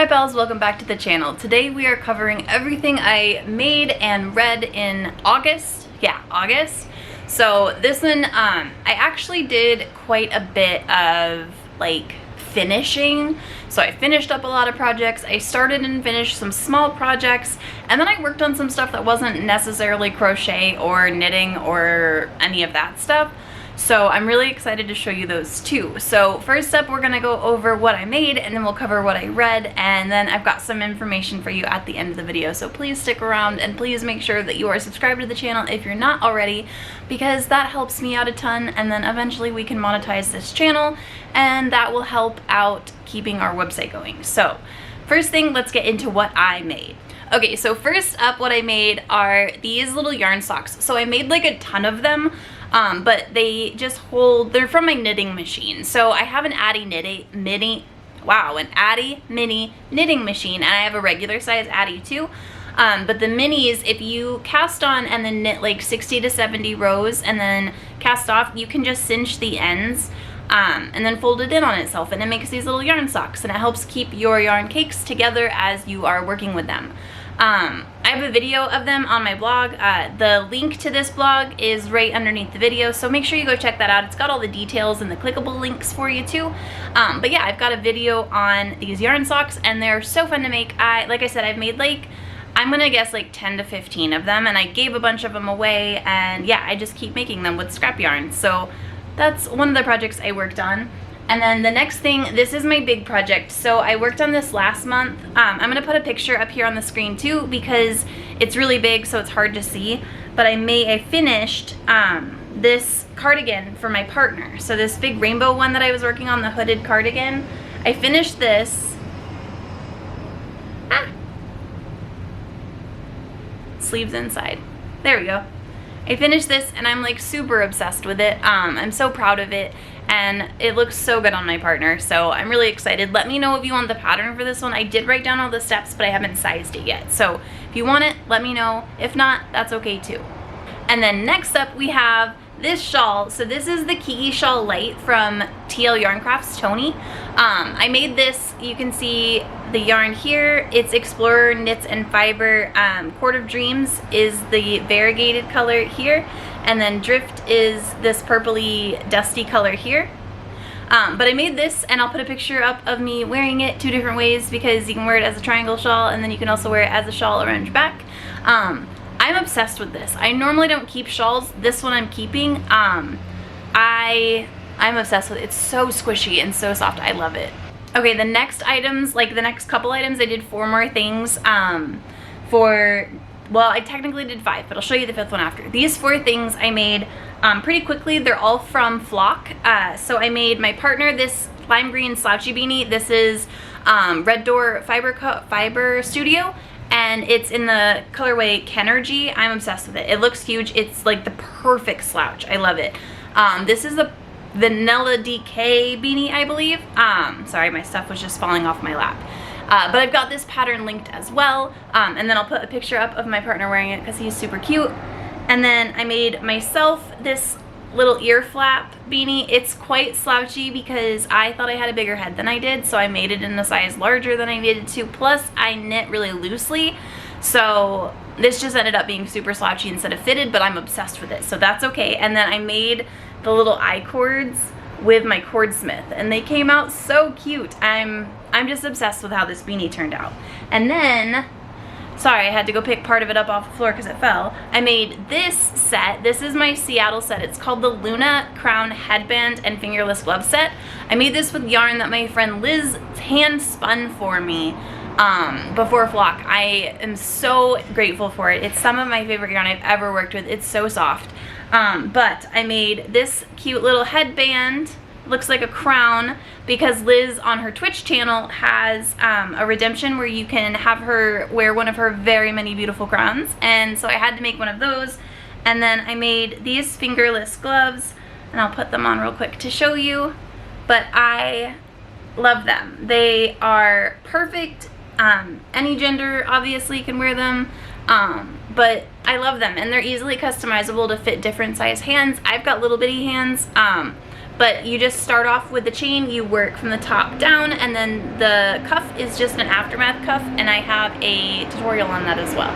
Hi pals, welcome back to the channel. Today we are covering everything I made and read in August. Yeah, August. So this one, I actually did quite a bit of like finishing. So I finished up a lot of projects. I started and finished some small projects, and then I worked on some stuff that wasn't necessarily crochet or knitting or any of that stuff. So I'm really excited to show you those too. So first up, we're gonna go over what I made, and then we'll cover what I read, and then I've got some information for you at the end of the video. So please stick around, and please make sure that you are subscribed to the channel if you're not already, because that helps me out a ton, and then eventually we can monetize this channel, and that will help out keeping our website going. So first thing, let's get into what I made. Okay, so first up, what I made are these little yarn socks. So I made like a ton of them, but they just hold, they're from my knitting machine. So I have an Addi mini knitting machine, and I have a regular size Addi too. But the minis, if you cast on and then knit like 60 to 70 rows and then cast off, you can just cinch the ends and then fold it in on itself, and it makes these little yarn socks, and it helps keep your yarn cakes together as you are working with them. I have a video of them on my blog. The link to this blog is right underneath the video, so make sure you go check that out. It's got all the details and the clickable links for you too. But yeah, I've got a video on these yarn socks, and they're so fun to make. Like I said, I've made like, I'm gonna guess like 10 to 15 of them, and I gave a bunch of them away, and yeah, I just keep making them with scrap yarn. So that's one of the projects I worked on. And then the next thing, this is my big project. So I worked on this last month. I'm gonna put a picture up here on the screen too, because it's really big, so it's hard to see. But I finished this cardigan for my partner. So this big rainbow one that I was working on, the hooded cardigan, I finished this. Sleeves inside. There we go. I finished this, and I'm like super obsessed with it. I'm so proud of it, and it looks so good on my partner, so I'm really excited. Let me know if you want the pattern for this one. I did write down all the steps, but I haven't sized it yet. So if you want it, let me know. If not, that's okay too. And then next up, we have this shawl. So this is the Kiki Shawl Light from TL Yarn Crafts Tony. I made this, you can see the yarn here. It's Explorer Knits and Fiber. Court of Dreams is the variegated color here, and then Drift is this purpley dusty color here. But I made this, and I'll put a picture up of me wearing it 2 different ways, because you can wear it as a triangle shawl, and then you can also wear it as a shawl around your back. I'm obsessed with this. I normally don't keep shawls. This one I'm keeping. I'm obsessed with it. It's so squishy and so soft. I love it. Okay, the next items, like the next couple items, I did 4 more things well, I technically did 5, but I'll show you the 5th one after. These 4 things I made pretty quickly. They're all from Flock. So I made my partner this lime green slouchy beanie. This is Red Door Fiber Studio, and it's in the colorway Kenergy. I'm obsessed with it. It looks huge. It's like the perfect slouch. I love it. This is a Vanilla DK beanie, I believe. Sorry, my stuff was just falling off my lap. But I've got this pattern linked as well, and then I'll put a picture up of my partner wearing it because he's super cute. And then I made myself this little ear flap beanie. It's quite slouchy because I thought I had a bigger head than I did, so I made it in a size larger than I needed to. Plus, I knit really loosely, so this just ended up being super slouchy instead of fitted, but I'm obsessed with it, so that's okay. And then I made the little eye cords with my cordsmith, and they came out so cute. I'm just obsessed with how this beanie turned out. And then, sorry, I had to go pick part of it up off the floor because it fell. I made this set. This is my Seattle set. It's called the Luna Crown Headband and Fingerless Glove Set. I made this with yarn that my friend Liz hand spun for me before Flock. I am so grateful for it. It's some of my favorite yarn I've ever worked with. It's so soft. But I made this cute little headband. Looks like a crown, because Liz on her Twitch channel has a redemption where you can have her wear one of her very many beautiful crowns, and so I had to make one of those. And then I made these fingerless gloves, and I'll put them on real quick to show you, but I love them. They are perfect. Any gender obviously can wear them, but I love them, and they're easily customizable to fit different size hands. I've got little bitty hands, but you just start off with the chain, you work from the top down, and then the cuff is just an aftermath cuff, and I have a tutorial on that as well.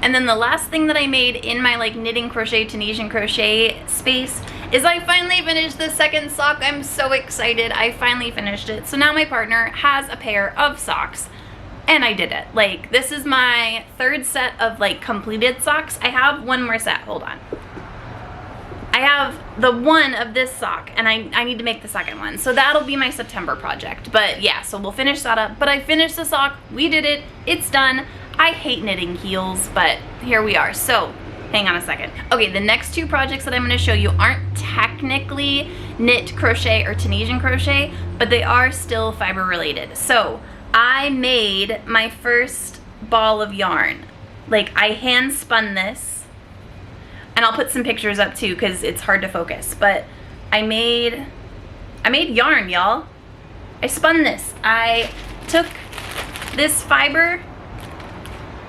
And then the last thing that I made in my like knitting crochet, Tunisian crochet space is I finally finished the second sock. I'm so excited. I finally finished it. So now my partner has a pair of socks and I did it. Like, this is my third set of like completed socks. I have one more set, hold on. I have the one of this sock and I need to make the second one. So that'll be my September project. But yeah, so we'll finish that up. But I finished the sock, we did it, it's done. I hate knitting heels, but here we are. So hang on a second. Okay, the next two projects that I'm gonna show you aren't technically knit crochet or Tunisian crochet, but they are still fiber related. So I made my first ball of yarn. Like, I hand spun this, and I'll put some pictures up too because it's hard to focus, but I made yarn, y'all. I spun this. I took this fiber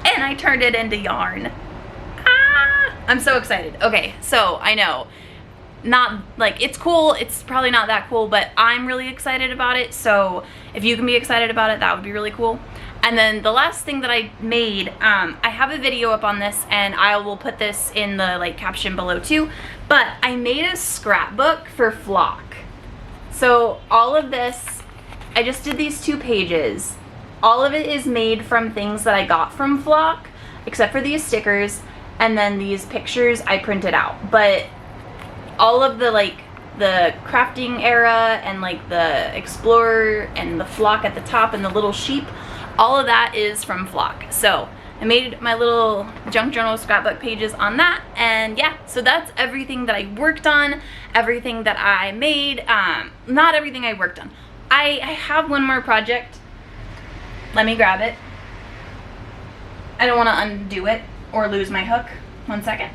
and I turned it into yarn. I'm so excited. Okay, so I know, not like, it's cool, it's probably not that cool, but I'm really excited about it. So if you can be excited about it, that would be really cool. And then the last thing that I made, I have a video up on this and I will put this in the like caption below too, but I made a scrapbook for Flock. So all of this, I just did these 2 pages. All of it is made from things that I got from Flock, except for these stickers, and then these pictures I printed out. But all of the like the crafting era and like the explorer and the flock at the top and the little sheep, all of that is from Flock. So I made my little junk journal scrapbook pages on that, and yeah, so that's everything that I worked on, everything that I made. Not everything I worked on. I have one more project. Let me grab it. I don't want to undo it or lose my hook. 1 second.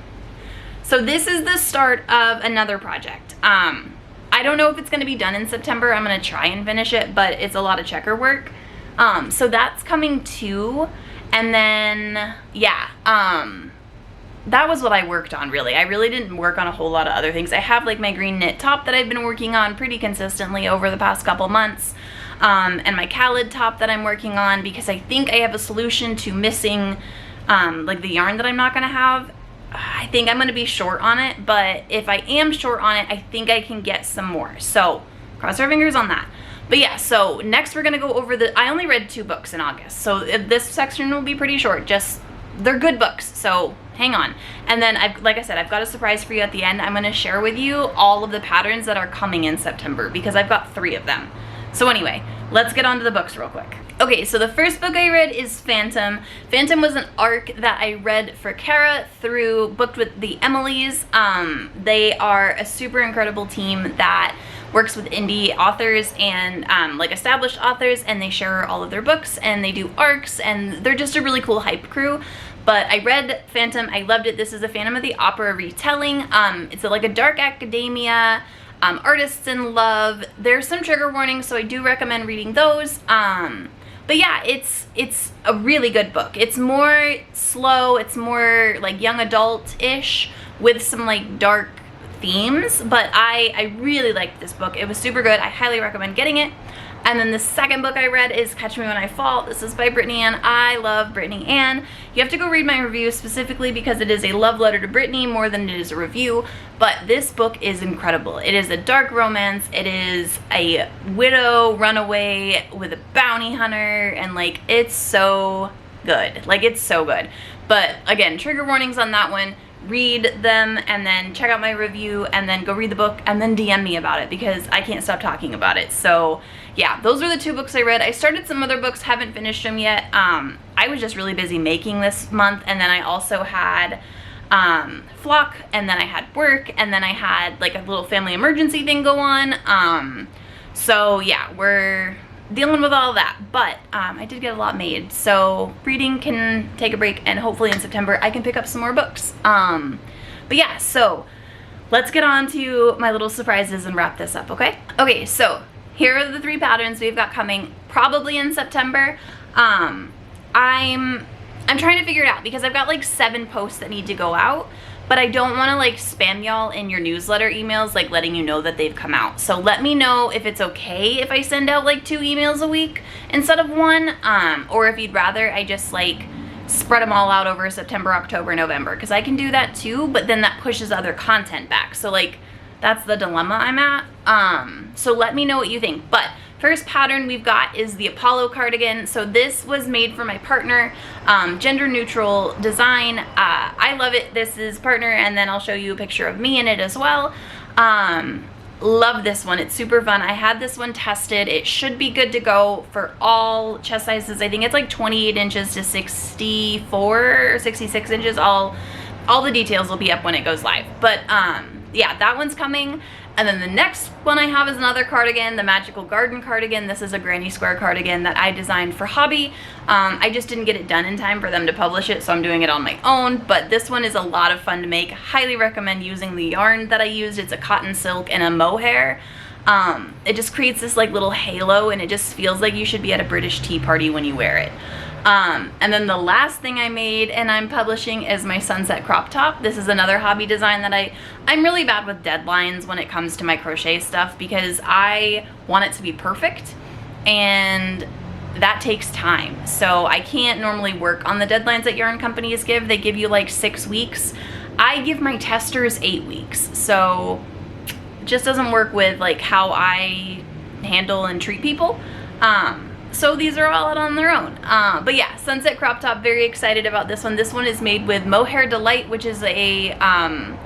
So this is the start of another project. I don't know if it's going to be done in September. I'm going to try and finish it, but it's a lot of checker work. So that's coming too. And then, yeah, that was what I worked on, really. I really didn't work on a whole lot of other things. I have like my green knit top that I've been working on pretty consistently over the past couple months. And my Khaled top that I'm working on, because I think I have a solution to missing like the yarn that I'm not gonna have. I think I'm gonna be short on it, but if I am short on it, I think I can get some more. So cross our fingers on that. But yeah, so next we're gonna go over I only read 2 books in August, so this section will be pretty short. Just, they're good books, so hang on. And then like I said, I've got a surprise for you at the end. I'm gonna share with you all of the patterns that are coming in September, because I've got 3 of them. So anyway, let's get on to the books real quick. Okay, so the first book I read is Phantom. Phantom was an arc that I read for Kara through Booked with the Emilys. They are a super incredible team that works with indie authors and like established authors, and they share all of their books and they do arcs, and they're just a really cool hype crew. But I read Phantom, I loved it. This is a Phantom of the Opera retelling. It's like a dark academia, artists in love. There's some trigger warnings, so I do recommend reading those. But yeah, it's a really good book. It's more slow, it's more like young adult-ish with some like dark themes, but I really liked this book. It was super good. I highly recommend getting it. And then the second book I read is Catch Me When I Fall. This is by Brittany Ann. I love Brittany Ann. You have to go read my review specifically because it is a love letter to Brittany more than it is a review, but this book is incredible. It is a dark romance. It is a widow runaway with a bounty hunter, and like, it's so good. Like, it's so good. But again, trigger warnings on that one. Read them and then check out my review and then go read the book and then DM me about it because I can't stop talking about it. So yeah, those are the 2 books I read. I started some other books, haven't finished them yet. I was just really busy making this month, and then I also had Flock, and then I had work, and then I had like a little family emergency thing go on. So yeah, we're dealing with all that, but I did get a lot made, so reading can take a break, and hopefully in September I can pick up some more books. But yeah, so let's get on to my little surprises and wrap this up, okay? Okay, so here are the 3 patterns we've got coming probably in September. I'm trying to figure it out because I've got like 7 posts that need to go out, but I don't want to like spam y'all in your newsletter emails, like letting you know that they've come out. So let me know if it's okay if I send out like 2 emails a week instead of 1, or if you'd rather I just like spread them all out over September, October, November, because I can do that too, but then that pushes other content back. So like that's the dilemma I'm at. So let me know what you think. But first pattern we've got is the Apollo cardigan. So this was made for my partner, gender neutral design. I love it. This is partner, and then I'll show you a picture of me in it as well. Love this one. It's super fun. I had this one tested. It should be good to go for all chest sizes. I think it's like 28 inches to 64 or 66 inches. All the details will be up when it goes live. But yeah, that one's coming. And then the next one I have is another cardigan, the Magical Garden cardigan. This is a granny square cardigan that I designed for hobby. I just didn't get it done in time for them to publish it, so I'm doing it on my own. But this one is a lot of fun to make. Highly recommend using the yarn that I used. It's a cotton silk and a mohair. It just creates this like little halo, and it just feels like you should be at a British tea party when you wear it. And then the last thing I made and I'm publishing is my sunset crop top. This is another hobby design that I'm really bad with deadlines when it comes to my crochet stuff, because I want it to be perfect and that takes time. So I can't normally work on the deadlines that yarn companies give. They give you like 6 weeks. I give my testers 8 weeks. So it just doesn't work with like how I handle and treat people. So these are all out on their own. But yeah, sunset crop top, very excited about this one. This one is made with Mohair Delight, which is a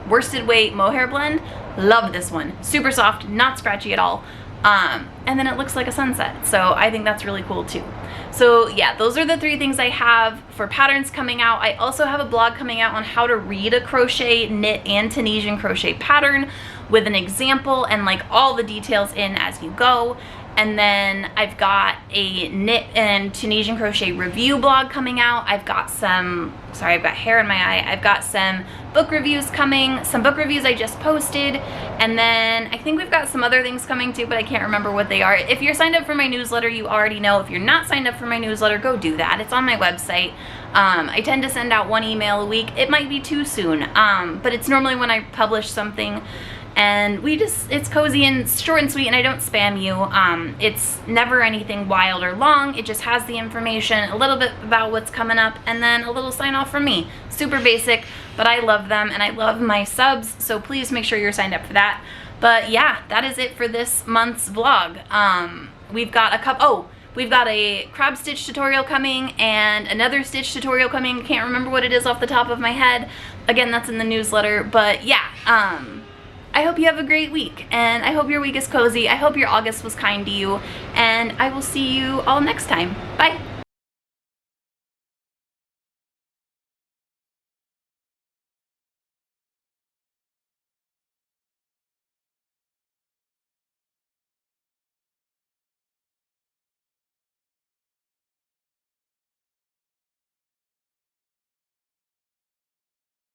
worsted weight mohair blend. Love this one. Super soft, not scratchy at all. And then it looks like a sunset. So I think that's really cool too. So yeah, those are the 3 things I have for patterns coming out. I also have a blog coming out on how to read a crochet, knit, and Tunisian crochet pattern with an example and like all the details in as you go. And then I've got a knit and Tunisian crochet review blog coming out. I've got some, sorry, I've got hair in my eye. I've got some book reviews coming, some book reviews I just posted. And then I think we've got some other things coming too, but I can't remember what they are. If you're signed up for my newsletter, you already know. If you're not signed up for my newsletter, go do that. It's on my website. I tend to send out 1 email a week. It might be too soon, but it's normally when I publish something. And it's cozy and short and sweet, and I don't spam you. It's never anything wild or long. It just has the information, a little bit about what's coming up, and then a little sign off from me. Super basic, but I love them, and I love my subs, so please make sure you're signed up for that. But yeah, that is it for this month's vlog. We've got we've got a crab stitch tutorial coming and another stitch tutorial coming. Can't remember what it is off the top of my head. Again, that's in the newsletter, but yeah. I hope you have a great week, and I hope your week is cozy. I hope your August was kind to you, and I will see you all next time. Bye.